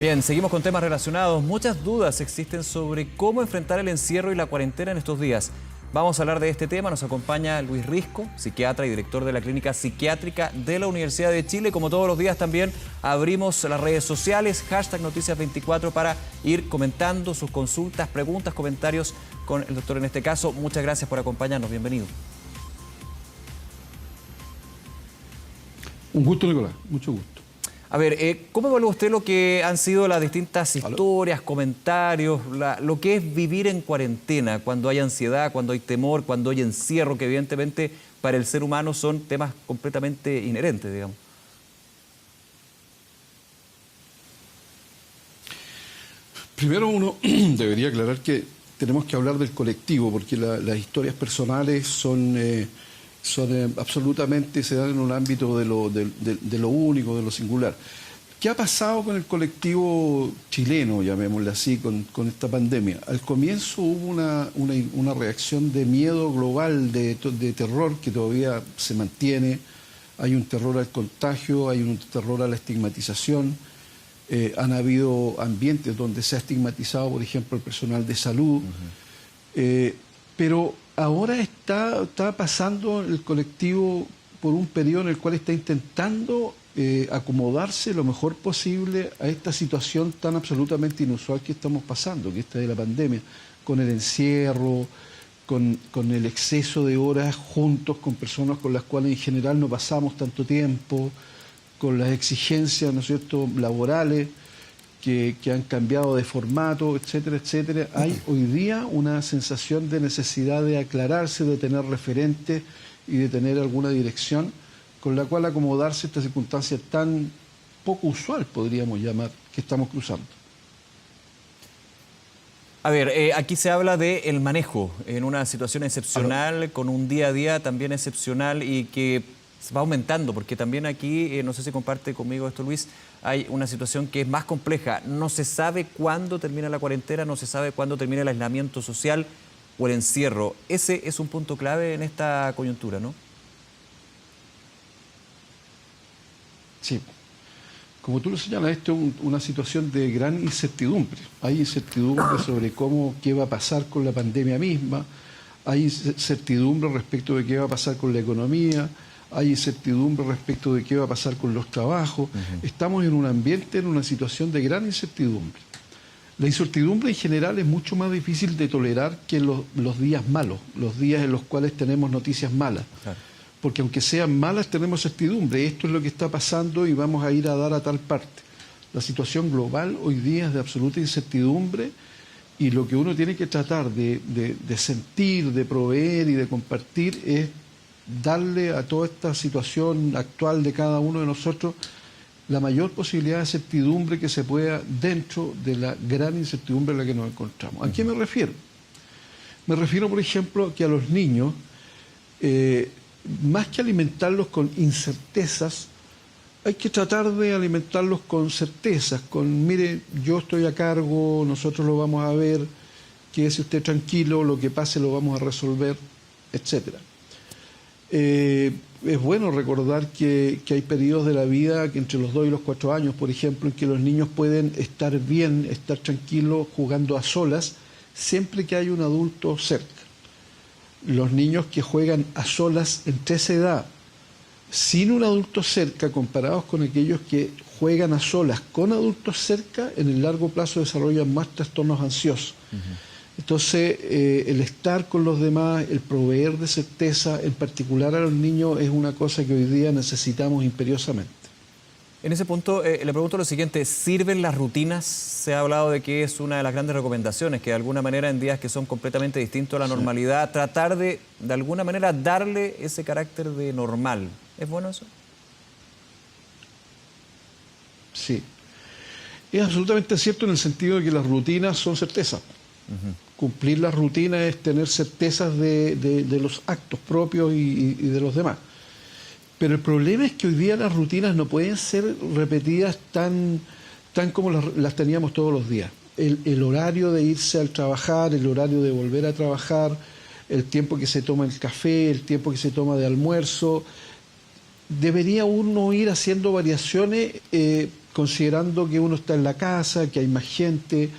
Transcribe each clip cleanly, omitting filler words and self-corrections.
Bien, seguimos con temas relacionados. Muchas dudas existen sobre cómo enfrentar el encierro y la cuarentena en estos días. Vamos a hablar de este tema. Nos acompaña Luis Risco, psiquiatra y director de la Clínica Psiquiátrica de la Universidad de Chile. Como todos los días también abrimos las redes sociales, #Noticias24 para ir comentando sus consultas, preguntas, comentarios con el doctor en este caso. Muchas gracias por acompañarnos. Bienvenido. Un gusto, Nicolás. Mucho gusto. A ver, ¿cómo evalúa usted lo que han sido las distintas historias, comentarios, lo que es vivir en cuarentena, cuando hay ansiedad, cuando hay temor, cuando hay encierro, que evidentemente para el ser humano son temas completamente inherentes, digamos? Primero uno debería aclarar que tenemos que hablar del colectivo, porque las historias personales son absolutamente, se dan en un ámbito de lo único, de lo singular. ¿Qué ha pasado con el colectivo chileno, llamémosle así, con esta pandemia? Al comienzo hubo una reacción de miedo global, de terror que todavía se mantiene. Hay un terror al contagio, hay un terror a la estigmatización. Han habido ambientes donde se ha estigmatizado, por ejemplo, el personal de salud. Pero ahora está pasando el colectivo por un periodo en el cual está intentando acomodarse lo mejor posible a esta situación tan absolutamente inusual que estamos pasando, que esta de la pandemia, con el encierro, con el exceso de horas juntos con personas con las cuales en general no pasamos tanto tiempo, con las exigencias, ¿no es cierto?, laborales que han cambiado de formato, etcétera, etcétera. Hay hoy día una sensación de necesidad de aclararse, de tener referentes y de tener alguna dirección con la cual acomodarse a esta circunstancia tan poco usual, podríamos llamar, que estamos cruzando. A ver, aquí se habla del manejo en una situación excepcional, con un día a día también excepcional y que va aumentando, porque también aquí, no sé si comparte conmigo esto, Luis, hay una situación que es más compleja. No se sabe cuándo termina la cuarentena, no se sabe cuándo termina el aislamiento social o el encierro. Ese es un punto clave en esta coyuntura, ¿no? Sí. Como tú lo señalas, esto es una situación de gran incertidumbre. Hay incertidumbre sobre qué va a pasar con la pandemia misma, hay incertidumbre respecto de qué va a pasar con la economía, hay incertidumbre respecto de qué va a pasar con los trabajos. Estamos en un ambiente, en una situación de gran incertidumbre. La incertidumbre en general es mucho más difícil de tolerar que los días malos, los días en los cuales tenemos noticias malas. Claro. Porque aunque sean malas tenemos certidumbre, esto es lo que está pasando y vamos a ir a dar a tal parte. La situación global hoy día es de absoluta incertidumbre y lo que uno tiene que tratar de sentir, de proveer y de compartir es darle a toda esta situación actual de cada uno de nosotros la mayor posibilidad de certidumbre que se pueda dentro de la gran incertidumbre en la que nos encontramos. ¿A qué me refiero? Me refiero, por ejemplo, que a los niños, más que alimentarlos con incertezas, hay que tratar de alimentarlos con certezas, con, mire, yo estoy a cargo, nosotros lo vamos a ver, quédese usted tranquilo, lo que pase lo vamos a resolver, etcétera. Es bueno recordar que hay periodos de la vida, que entre los 2 y los 4 años, por ejemplo, en que los niños pueden estar bien, estar tranquilos, jugando a solas, siempre que hay un adulto cerca. Los niños que juegan a solas entre esa edad, sin un adulto cerca, comparados con aquellos que juegan a solas con adultos cerca, en el largo plazo desarrollan más trastornos ansiosos. Entonces, el estar con los demás, el proveer de certeza, en particular a los niños, es una cosa que hoy día necesitamos imperiosamente. En ese punto, le pregunto lo siguiente, ¿sirven las rutinas? Se ha hablado de que es una de las grandes recomendaciones, que de alguna manera en días que son completamente distintos a la normalidad, tratar de alguna manera darle ese carácter de normal. ¿Es bueno eso? Sí. Es absolutamente cierto en el sentido de que las rutinas son certezas. Cumplir las rutinas es tener certezas de los actos propios y de los demás. Pero el problema es que hoy día las rutinas no pueden ser repetidas tan como las teníamos todos los días. El horario de irse al trabajar, el horario de volver a trabajar, el tiempo que se toma el café, el tiempo que se toma de almuerzo, debería uno ir haciendo variaciones considerando que uno está en la casa, que hay más gente,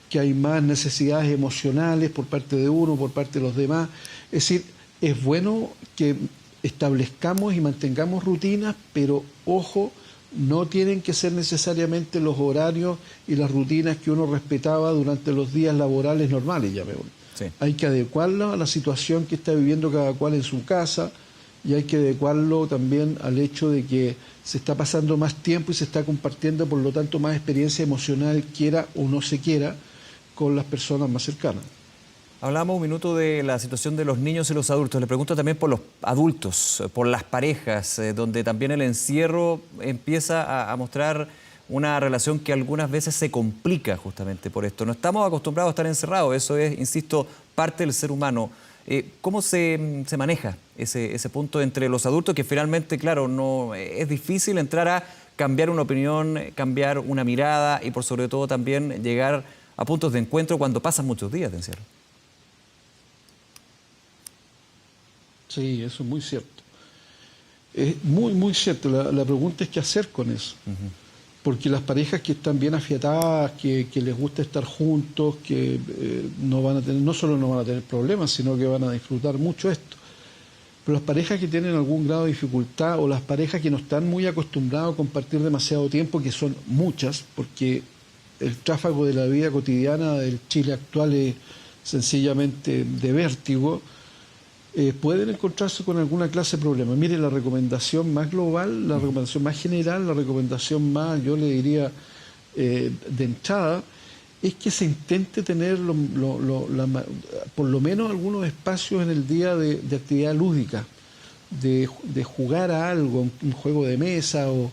que hay más necesidades emocionales por parte de uno, por parte de los demás. Es decir, es bueno que establezcamos y mantengamos rutinas, pero ojo, no tienen que ser necesariamente los horarios y las rutinas que uno respetaba durante los días laborales normales, llamémoslo. Sí. Hay que adecuarlo a la situación que está viviendo cada cual en su casa y hay que adecuarlo también al hecho de que se está pasando más tiempo y se está compartiendo, por lo tanto, más experiencia emocional, quiera o no se quiera, con las personas más cercanas. Hablamos un minuto de la situación de los niños y los adultos. Le pregunto también por los adultos, por las parejas, donde también el encierro empieza a mostrar una relación que algunas veces se complica justamente por esto. No estamos acostumbrados a estar encerrados, eso es, insisto, parte del ser humano. ¿Cómo se maneja ese punto entre los adultos que finalmente, claro, no es difícil entrar a cambiar una opinión, cambiar una mirada y por sobre todo también llegar a puntos de encuentro cuando pasan muchos días de encierro? Sí, eso es muy cierto. Es muy, muy cierto. La pregunta es qué hacer con eso. Porque las parejas que están bien afiatadas, que les gusta estar juntos, que no van a tener, no solo no van a tener problemas, sino que van a disfrutar mucho esto. Pero las parejas que tienen algún grado de dificultad o las parejas que no están muy acostumbradas a compartir demasiado tiempo, que son muchas, porque el tráfago de la vida cotidiana del Chile actual es sencillamente de vértigo, pueden encontrarse con alguna clase de problema. Mire, la recomendación más global, la recomendación más general, la recomendación más, yo le diría, de entrada, es que se intente tener por lo menos algunos espacios en el día de actividad lúdica, de jugar a algo, un juego de mesa o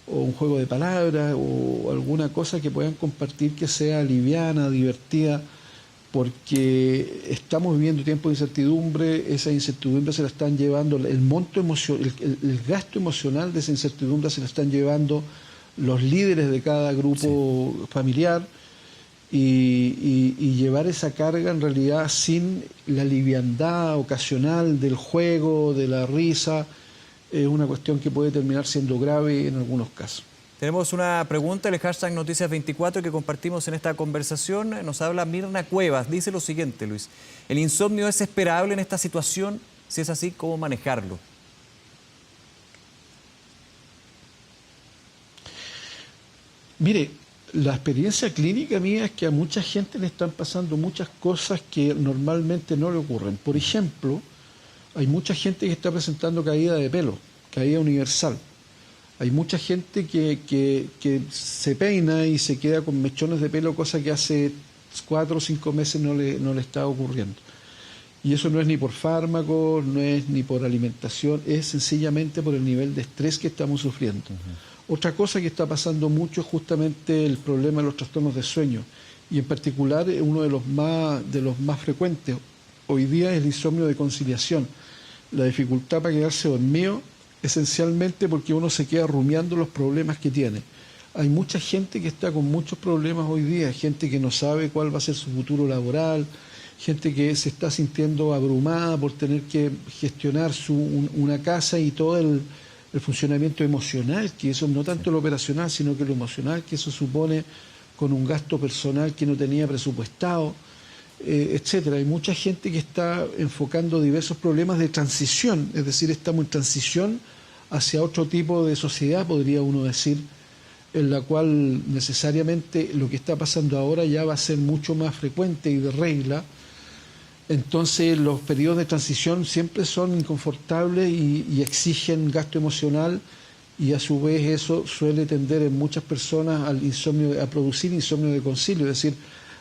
un juego de palabras o alguna cosa que puedan compartir que sea liviana, divertida, porque estamos viviendo tiempos de incertidumbre, esa incertidumbre se la están llevando, el monto emocional, el gasto emocional de esa incertidumbre se la están llevando los líderes de cada grupo familiar y llevar esa carga en realidad sin la liviandad ocasional del juego, de la risa, es una cuestión que puede terminar siendo grave en algunos casos. Tenemos una pregunta, el hashtag Noticias24 que compartimos en esta conversación. Nos habla Mirna Cuevas. Dice lo siguiente, Luis. ¿El insomnio es esperable en esta situación? Si es así, ¿cómo manejarlo? Mire, la experiencia clínica mía es que a mucha gente le están pasando muchas cosas que normalmente no le ocurren. Por ejemplo, hay mucha gente que está presentando caída de pelo, caída universal. Hay mucha gente que se peina y se queda con mechones de pelo, cosa que hace 4 o 5 meses no le está ocurriendo. Y eso no es ni por fármacos, no es ni por alimentación, es sencillamente por el nivel de estrés que estamos sufriendo. Otra cosa que está pasando mucho es justamente el problema de los trastornos de sueño. Y en particular uno de los más frecuentes hoy día es el insomnio de conciliación. La dificultad para quedarse dormido, esencialmente porque uno se queda rumiando los problemas que tiene. Hay mucha gente que está con muchos problemas hoy día, gente que no sabe cuál va a ser su futuro laboral, gente que se está sintiendo abrumada por tener que gestionar una casa y todo el funcionamiento emocional, que eso no tanto lo operacional, sino que lo emocional que eso supone con un gasto personal que no tenía presupuestado, etcétera. Hay mucha gente que está enfocando diversos problemas de transición, es decir, estamos en transición hacia otro tipo de sociedad, podría uno decir, en la cual necesariamente lo que está pasando ahora ya va a ser mucho más frecuente y de regla. Entonces los periodos de transición siempre son inconfortables y exigen gasto emocional y a su vez eso suele tender en muchas personas al insomnio, a producir insomnio de concilio, es decir,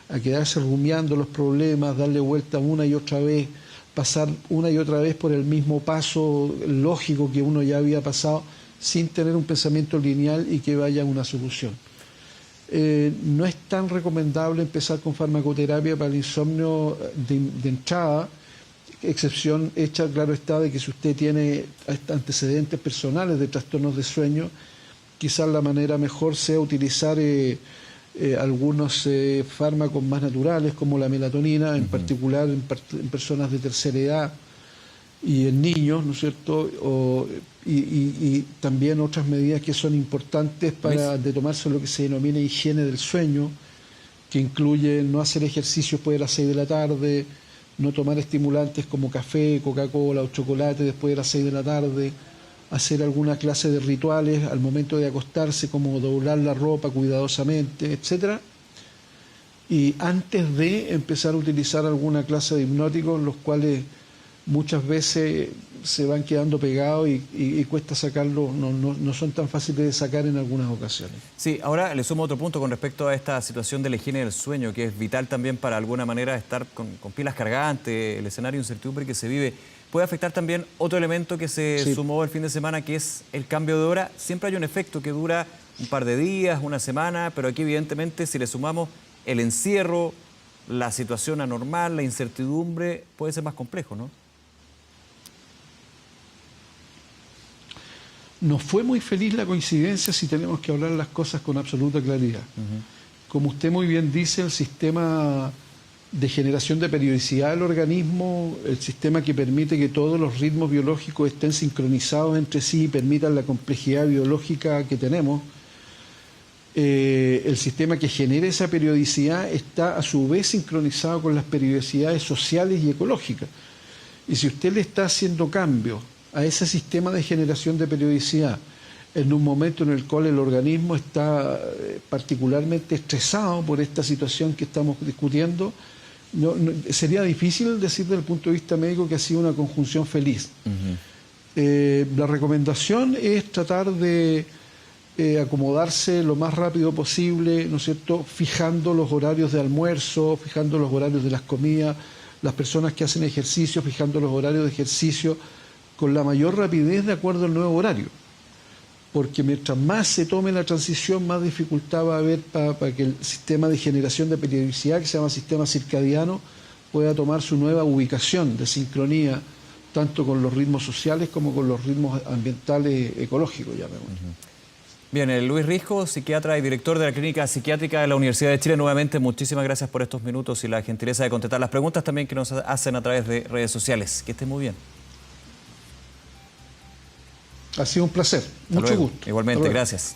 a quedarse rumiando los problemas, darle vuelta una y otra vez, pasar una y otra vez por el mismo paso lógico que uno ya había pasado sin tener un pensamiento lineal y que vaya a una solución. No es tan recomendable empezar con farmacoterapia para el insomnio de entrada, excepción hecha, claro está, de que si usted tiene antecedentes personales de trastornos de sueño, quizás la manera mejor sea utilizar algunos fármacos más naturales como la melatonina, en particular en personas de tercera edad, y en niños, ¿no es cierto? Y también otras medidas que son importantes de tomarse lo que se denomina higiene del sueño, que incluye no hacer ejercicio después de las 6 de la tarde, no tomar estimulantes como café, Coca-Cola o chocolate después de las 6 de la tarde, hacer alguna clase de rituales al momento de acostarse, como doblar la ropa cuidadosamente, etcétera. Y antes de empezar a utilizar alguna clase de hipnóticos, los cuales muchas veces se van quedando pegados y cuesta sacarlos, no son tan fáciles de sacar en algunas ocasiones. Sí, ahora le sumo otro punto con respecto a esta situación de la higiene del sueño, que es vital también para alguna manera estar con pilas cargantes, el escenario de incertidumbre que se vive. Puede afectar también otro elemento que se sumó el fin de semana, que es el cambio de hora. Siempre hay un efecto que dura un par de días, una semana, pero aquí evidentemente si le sumamos el encierro, la situación anormal, la incertidumbre, puede ser más complejo, ¿no? Nos fue muy feliz la coincidencia si tenemos que hablar las cosas con absoluta claridad. Como usted muy bien dice, el sistema de generación de periodicidad del organismo, el sistema que permite que todos los ritmos biológicos estén sincronizados entre sí y permitan la complejidad biológica que tenemos, el sistema que genera esa periodicidad está a su vez sincronizado con las periodicidades sociales y ecológicas. Y si usted le está haciendo cambios a ese sistema de generación de periodicidad en un momento en el cual el organismo está particularmente estresado por esta situación que estamos discutiendo, sería difícil decir desde el punto de vista médico que ha sido una conjunción feliz. La recomendación es tratar de acomodarse lo más rápido posible, ¿no es cierto?, fijando los horarios de almuerzo, fijando los horarios de las comidas, las personas que hacen ejercicio, fijando los horarios de ejercicio con la mayor rapidez de acuerdo al nuevo horario. Porque mientras más se tome la transición, más dificultad va a haber para que el sistema de generación de periodicidad, que se llama sistema circadiano, pueda tomar su nueva ubicación de sincronía, tanto con los ritmos sociales como con los ritmos ambientales ecológicos, llamémoslo. Bien, Luis Risco, psiquiatra y director de la Clínica Psiquiátrica de la Universidad de Chile. Nuevamente, muchísimas gracias por estos minutos y la gentileza de contestar las preguntas también que nos hacen a través de redes sociales. Que estén muy bien. Ha sido un placer. Mucho gusto. Igualmente, gracias.